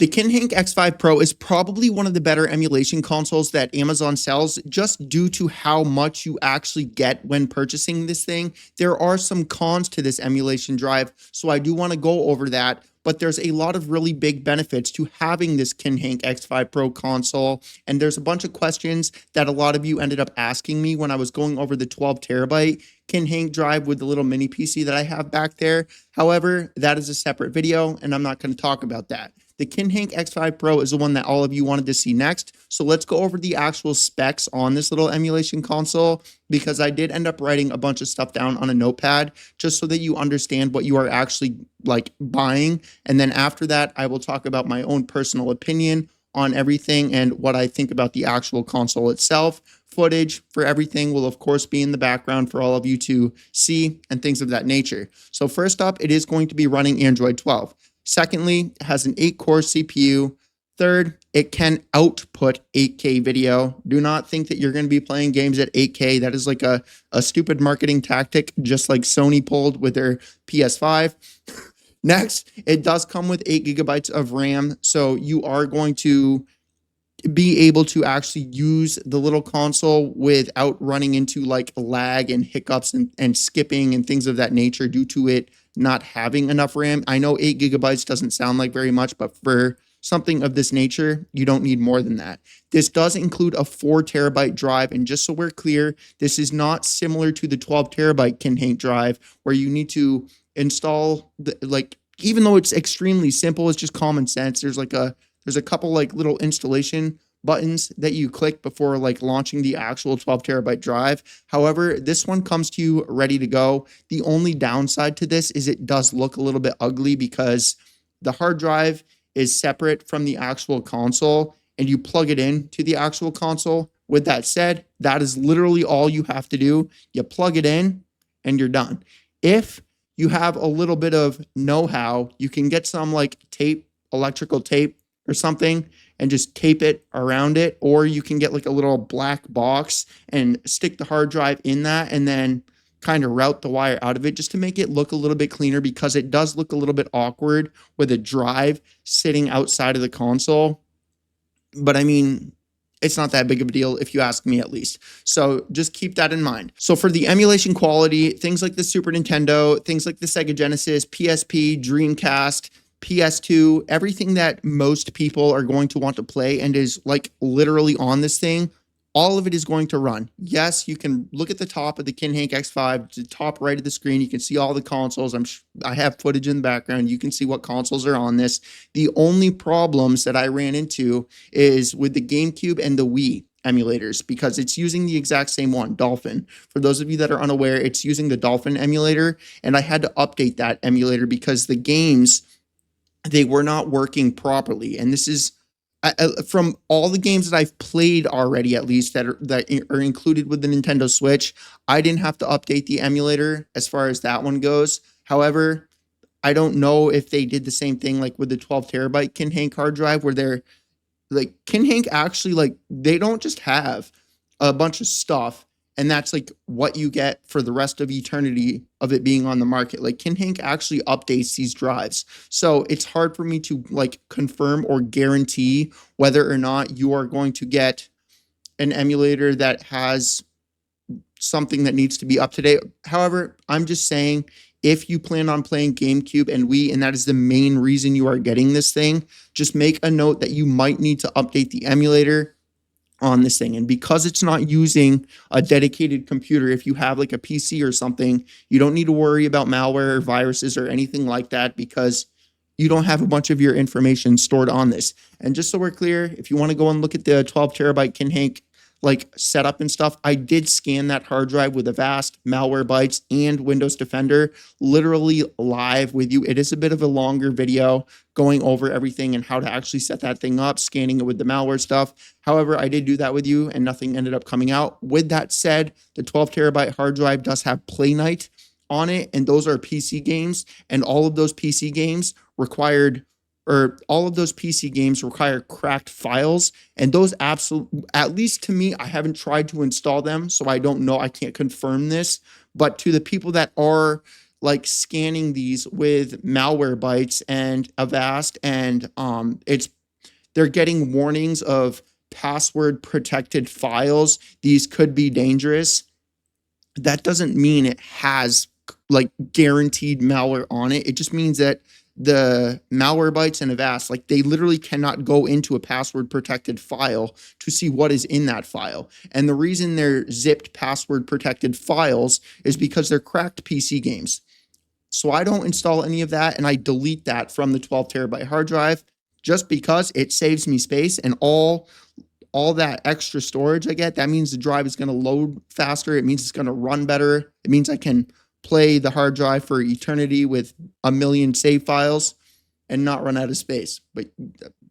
The Kinhank X5 Pro is probably one of the better emulation consoles that Amazon sells just due to how much you actually get when purchasing this thing. There are some cons to this emulation drive, so I do want to go over that, but there's a lot of really big benefits to having this Kinhank X5 Pro console, and there's a bunch of questions that a lot of you ended up asking me when I was going over the 12 terabyte Kinhank drive with the little mini PC that I have back there. However, that is a separate video, and I'm not going to talk about that. The Kinhank X5 Pro is the one that all of you wanted to see next. So let's go over the actual specs on this little emulation console, because I did end up writing a bunch of stuff down on a notepad just so that you understand what you are actually like buying. And then after that, I will talk about my own personal opinion on everything and what I think about the actual console itself. Footage for everything will of course be in the background for all of you to see and things of that nature. So first up, it is going to be running Android 12. Secondly, it has an 8-core CPU. Third, it can output 8K video. Do not think that you're going to be playing games at 8K. That is like a stupid marketing tactic, just like Sony pulled with their PS5. Next, it does come with 8 gigabytes of RAM, so you are going to be able to actually use the little console without running into like lag and hiccups and skipping and things of that nature due to it not having enough RAM. I know 8 gigabytes doesn't sound like very much, but for something of this nature, you don't need more than that. This does include a 4 terabyte drive, and just so we're clear, this is not similar to the 12 terabyte Kinhank drive where you need to install even though it's extremely simple, it's just common sense. There's a couple like little installation buttons that you click before like launching the actual 12 terabyte drive. However, this one comes to you ready to go. The only downside to this is it does look a little bit ugly because the hard drive is separate from the actual console and you plug it in to the actual console. With that said, that is literally all you have to do. You plug it in and you're done. If you have a little bit of know-how, you can get some like tape, electrical tape or something, and just tape it around it, or you can get like a little black box and stick the hard drive in that and then kind of route the wire out of it just to make it look a little bit cleaner, because it does look a little bit awkward with a drive sitting outside of the console. But I mean, it's not that big of a deal if you ask me, at least. So just keep that in mind. So for the emulation quality, things like the Super Nintendo, things like the Sega Genesis, PSP, Dreamcast, PS2, everything that most people are going to want to play and is like literally on this thing, all of it is going to run. Yes, you can look at the top of the Kinhank X5, the top right of the screen. You can see all the consoles. I have footage in the background. You can see what consoles are on this. The only problems that I ran into is with the GameCube and the Wii emulators, because it's using the exact same one, Dolphin. For those of you that are unaware, it's using the Dolphin emulator, and I had to update that emulator because the games, they were not working properly. And this is from all the games that I've played already, at least that are included with the Nintendo Switch. I didn't have to update the emulator as far as that one goes. However, I don't know if they did the same thing like with the 12 terabyte Kinhank hard drive, where they're like, Kinhank actually, like, they don't just have a bunch of stuff and that's like what you get for the rest of eternity of it being on the market. Like, Kinhank actually updates these drives. So it's hard for me to like confirm or guarantee whether or not you are going to get an emulator that has something that needs to be up to date. However, I'm just saying, if you plan on playing GameCube and Wii, and that is the main reason you are getting this thing, just make a note that you might need to update the emulator on this thing. And because it's not using a dedicated computer, if you have like a PC or something, you don't need to worry about malware or viruses or anything like that, because you don't have a bunch of your information stored on this. And just so we're clear, if you want to go and look at the 12 terabyte Kinhank like setup and stuff, I did scan that hard drive with Avast, Malwarebytes, and Windows Defender literally live with you. It is a bit of a longer video going over everything and how to actually set that thing up, scanning it with the malware stuff. However, I did do that with you and nothing ended up coming out. With that said, the 12 terabyte hard drive does have Play Night on it, and those are PC games, and all of those PC games required cracked files, and those absolutely, at least to me, I haven't tried to install them, so I don't know, I can't confirm this, but to the people that are like scanning these with malware bytes and Avast, and they're getting warnings of password protected files. These could be dangerous. That doesn't mean it has like guaranteed malware on it. It just means that the malware bytes and Avast, like they literally cannot go into a password protected file to see what is in that file. And the reason they're zipped password protected files is because they're cracked PC games. So I don't install any of that, and I delete that from the 12 terabyte hard drive just because it saves me space, and all that extra storage I get, that means the drive is going to load faster. It means it's going to run better. It means I can play the hard drive for eternity with a million save files and not run out of space. But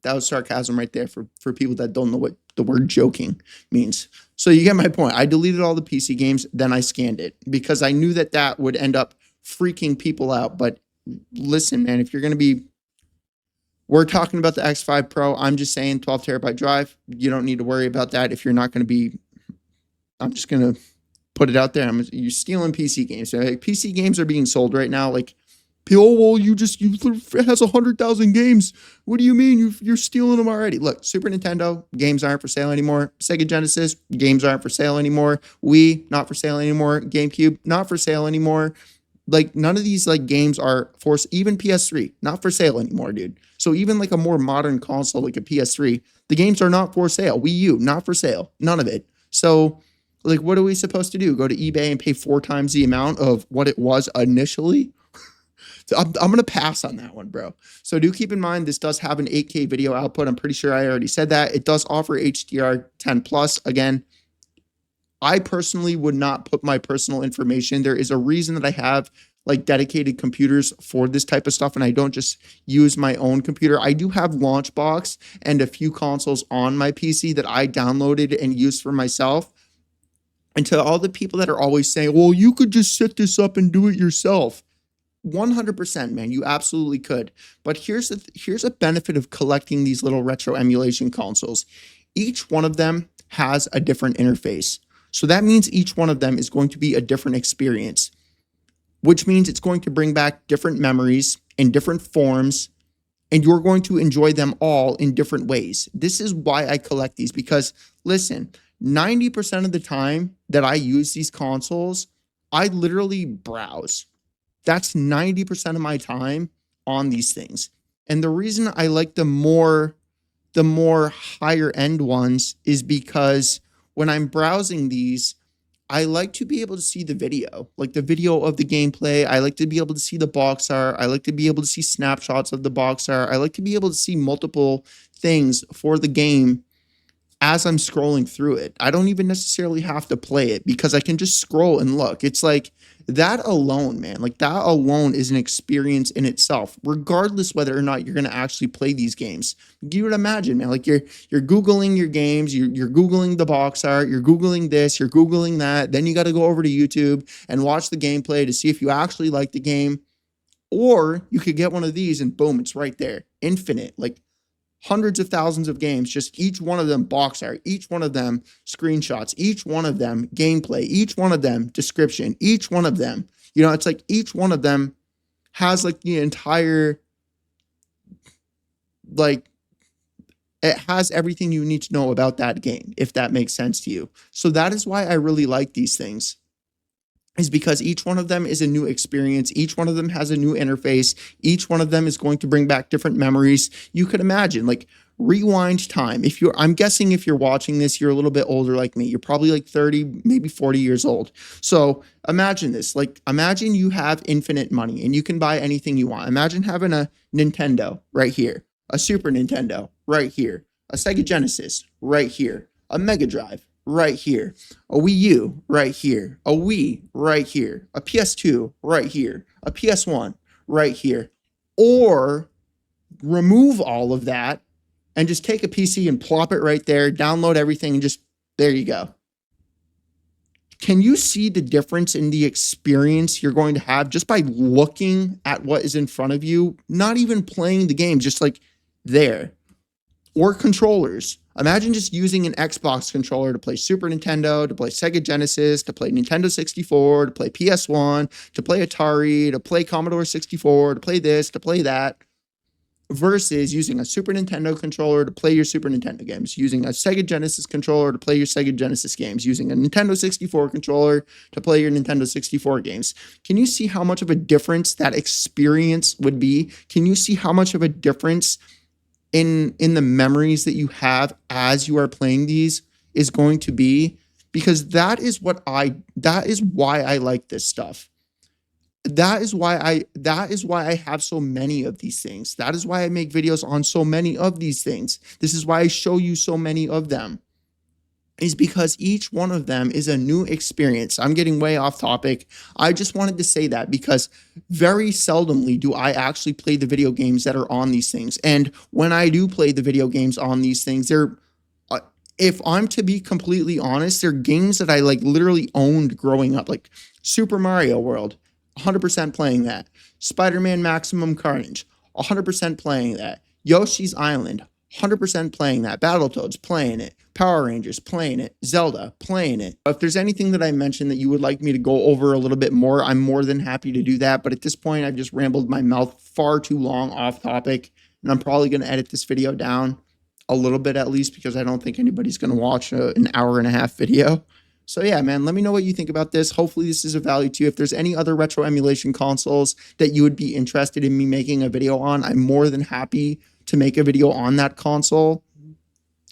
that was sarcasm right there for people that don't know what the word joking means. So you get my point. I deleted all the PC games, then I scanned it because I knew that that would end up freaking people out. But listen, man, if you're going to be, we're talking about the X5 Pro. I'm just saying 12 terabyte drive. You don't need to worry about that if you're not going to be, I'm just going to put it out there. You're stealing PC games. So, like, PC games are being sold right now. Like, oh, well, it has 100,000 games. What do you mean? You're stealing them already? Look, Super Nintendo, games aren't for sale anymore. Sega Genesis, games aren't for sale anymore. Wii, not for sale anymore. GameCube, not for sale anymore. Like, none of these like games are for, even PS3, not for sale anymore, dude. So even like a more modern console like a PS3, the games are not for sale. Wii U, not for sale. None of it. So like, what are we supposed to do? Go to eBay and pay 4 times the amount of what it was initially? I'm going to pass on that one, bro. So do keep in mind, this does have an 8K video output. I'm pretty sure I already said that. It does offer HDR10 plus. Again, I personally would not put my personal information. There is a reason that I have like dedicated computers for this type of stuff, and I don't just use my own computer. I do have Launchbox and a few consoles on my PC that I downloaded and used for myself. And to all the people that are always saying, well, you could just set this up and do it yourself. 100%, man, you absolutely could. But here's a benefit of collecting these little retro emulation consoles. Each one of them has a different interface. So that means each one of them is going to be a different experience, which means it's going to bring back different memories in different forms, and you're going to enjoy them all in different ways. This is why I collect these, because listen, 90% of the time that I use these consoles, I literally browse. That's 90% of my time on these things. And the reason I like the more higher end ones is because when I'm browsing these, I like to be able to see the video, like the video of the gameplay. I like to be able to see the box art. I like to be able to see snapshots of the box art. I like to be able to see multiple things for the game as I'm scrolling through it. I don't even necessarily have to play it because I can just scroll and look. It's like that alone, man, like that alone is an experience in itself, regardless whether or not you're going to actually play these games. You would imagine, man, like you're Googling your games, you're Googling the box art, you're Googling this, you're Googling that. Then you got to go over to YouTube and watch the gameplay to see if you actually like the game. Or you could get one of these and boom, it's right there. Infinite, like hundreds of thousands of games, just each one of them box art, each one of them screenshots, each one of them gameplay, each one of them description, each one of them, you know, it's like each one of them has like the entire, like, it has everything you need to know about that game, if that makes sense to you. So that is why I really like these things, is because each one of them is a new experience. Each one of them has a new interface. Each one of them is going to bring back different memories. You could imagine, like, rewind time. I'm guessing if you're watching this, you're a little bit older like me. You're probably like 30, maybe 40 years old. So imagine this, like, imagine you have infinite money and you can buy anything you want. Imagine having a Nintendo right here, a Super Nintendo right here, a Sega Genesis right here, a Mega Drive right here, a Wii U right here, a Wii right here, a PS2 right here, a PS1 right here, or remove all of that and just take a PC and plop it right there, download everything, and just, there you go. Can you see the difference in the experience you're going to have just by looking at what is in front of you, not even playing the game, just like there? Or controllers. Imagine just using an Xbox controller to play Super Nintendo, to play Sega Genesis, to play Nintendo 64, to play PS1, to play Atari, to play Commodore 64, to play this, to play that, versus using a Super Nintendo controller to play your Super Nintendo games, using a Sega Genesis controller to play your Sega Genesis games, using a Nintendo 64 controller to play your Nintendo 64 games. Can you see how much of a difference that experience would be? Can you see how much of a difference in the memories that you have as you are playing these is going to be? Because that is why I like this stuff. That is why I have so many of these things. That is why I make videos on so many of these things. This is why I show you so many of them. Is because each one of them is a new experience. I'm getting way off topic. I just wanted to say that because very seldomly do I actually play the video games that are on these things. And when I do play the video games on these things, if I'm to be completely honest, they're games that I like literally owned growing up, like Super Mario World, 100% playing that. Spider-Man Maximum Carnage, 100% playing that. Yoshi's Island, 100% playing that. Battletoads, playing it. Power Rangers, playing it. Zelda, playing it. If there's anything that I mentioned that you would like me to go over a little bit more, I'm more than happy to do that. But at this point, I've just rambled my mouth far too long off topic, and I'm probably going to edit this video down a little bit at least, because I don't think anybody's going to watch an hour and a half video. So yeah, man, let me know what you think about this. Hopefully this is of value to you. If there's any other retro emulation consoles that you would be interested in me making a video on, I'm more than happy to make a video on that console,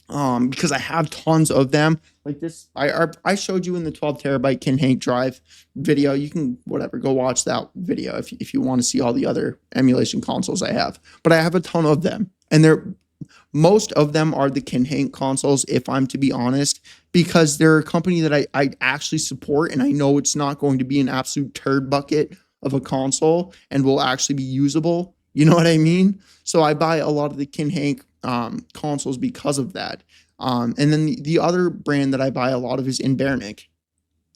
because I have tons of them. Like this, I showed you in the 12 terabyte Kinhank drive video. You can go watch that video if you want to see all the other emulation consoles I have. But I have a ton of them, and most of them are the Kinhank consoles, if I'm to be honest, because they're a company that I actually support, and I know it's not going to be an absolute turd bucket of a console and will actually be usable. You know what I mean? So I buy a lot of the Kinhank consoles because of that. And then the other brand that I buy a lot of is Inbernic.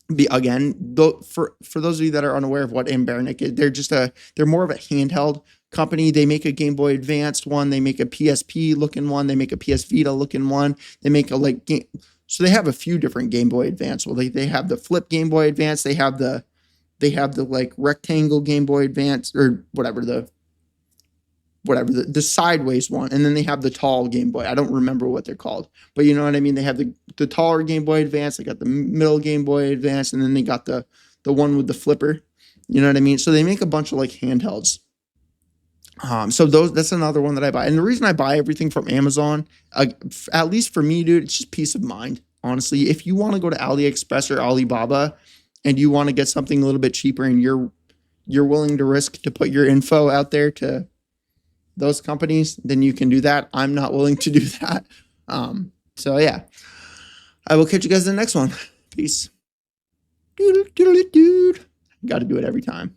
For those of you that are unaware of what Inbernic is, they're more of a handheld company. They make a Game Boy Advanced one, they make a PSP looking one, they make a PS Vita looking one, they make so they have a few different Game Boy Advance. Well, they have the flip Game Boy Advance, they have the like rectangle Game Boy Advance, or whatever the sideways one, and then they have the tall Game Boy. I don't remember what they're called, but you know what I mean. They have the taller Game Boy Advance, they got the middle Game Boy Advance, and then they got the one with the flipper. You know what I mean? So they make a bunch of like handhelds. So that's another one that I buy. And the reason I buy everything from Amazon, at least for me, dude, it's just peace of mind. Honestly, if you want to go to AliExpress or Alibaba and you want to get something a little bit cheaper, and you're willing to risk to put your info out there to those companies, then you can do that. I'm not willing to do that. So yeah, I will catch you guys in the next one. Peace. Got to do it every time.